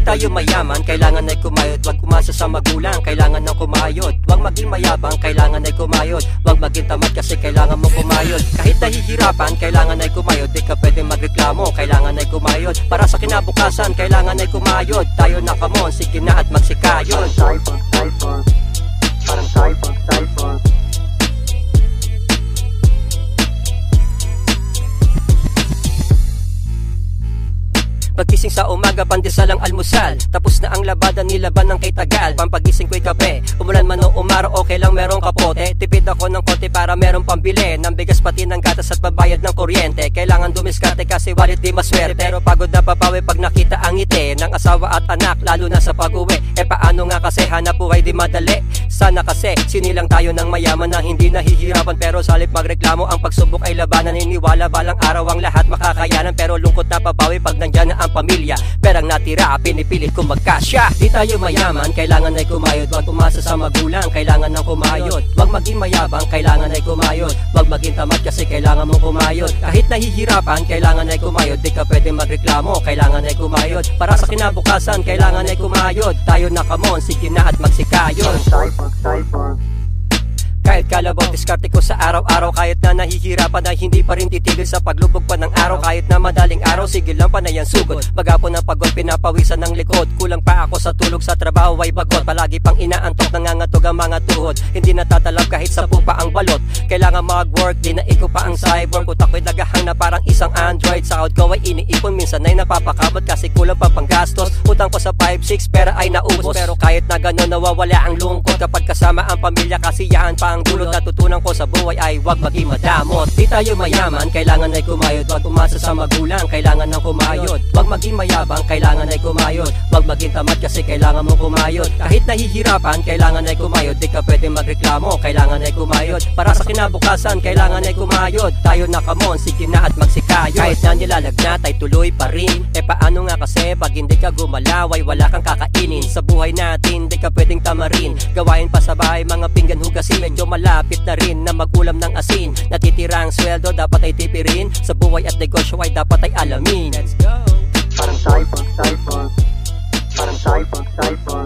tayo mayaman, kailangan ay kumayod. Wag umasa sa magulang, kailangan ng kumayod. Wag maging mayabang, kailangan ay kumayod. Wag maging tamad kasi kailangan mo kumayod. Kahit nahihirapan, kailangan ay kumayod. Di ka pwede magreklamo, kailangan ay kumayod. Para sa kinabukasan, kailangan ay kumayod. Tayo na kamon, sige na at magsikayod. Parang typhoon. Pagkising sa umaga, pandesal ang almusal. Tapos na ang labada, nilaban ng kay tagal. Pampagising ko'y kape, umulan man o umaraw, okay lang merong kapote. Tipid ako ng konti para merong pambili ng bigas pati ng gatas at pabayad ng kuryente. Kailangan dumiskarte kasi walit di maswerte. Pero pagod na papawi pag nakita ang ngiti ng asawa at anak, lalo na sa pag-uwi. Paano nga kasi hanap buhay di madali? Sana kasi sinilang tayo ng mayaman na hindi nahihirapan. Pero salip magreklamo, ang pagsubok ay labanan. Iniwala balang araw ang lahat makakayanan. Pero lungkot na papawi pag nandyan na ang pamilya. Perang natira, pinipilit kong magkasya. Di tayo mayaman, kailangan ay kumayod. Wag umasa sa magulang, kailangan ng kumayod. Wag maging mayabang, kailangan ay kumayod. Wag maging tamad kasi kailangan mong kumayod. Kahit nahihirapan, kailangan ay kumayod. Di ka pwede magreklamo, kailangan ay kumayod. Para sa kinabukasan, kailangan ay kumayod. Tayo na kamon, sige na at magsikayod. Kahit kalabaw, diskarte ko sa araw-araw. Kahit na nahihirapan ay hindi pa rin titigil sa paglubog pa ng araw. Kahit na madaling araw, sigil lang pa na yan sugod. Maghapon ng pagod, pinapawisan ng likod. Kulang pa ako sa tulog, sa trabaho ay bagot. Palagi pang inaantok, nangangatog ang mga tuhod. Hindi natatalab kahit sa pupa ang balot. Kailangan mag-work, di na ikaw pa ang cyborg. Utak ko'y nagahang na parang isang android. Sahod ko ay iniipon, minsan ay napapakabot kasi kulang pa panggastos. Utang ko sa 5-6, pera ay naubos. Pero kahit na gano'n, nawawala ang lungkot. Kapag kasama ang pamilya, kasiyahan pa ang dulot. Natutunan ko sa buhay ay wag maging madamot. Di tayo mayaman, kailangan ay kumayod. Wag umasa sa magulang, kailangan ng kumayod. Wag maging mayabang, kailangan ay kumayod. Wag maging tamad kasi kailangan mo kumayod. Kahit nahihirapan, kailangan ay kumayod. Di ka pwede magreklamo, kailangan ay kumayod. Para sa kinabukasan, kailangan ay kumayod. Tayo na kamon, sige na at magsikayod. Kahit na nilalagnat ay tuloy pa rin. Paano nga kasi pag hindi ka gumalaw ay wala kang kakainin. Sa buhay natin, di ka pwedeng tamarin. Gawain pa sa bahay, mga pinggan hugasin. Medyo malapit na rin na magulam ng asin. Natitirang sweldo dapat ay tipirin. Sa buhay at negosyo ay dapat ay alamin. Let's go! Parang typhoon. Parang typhoon.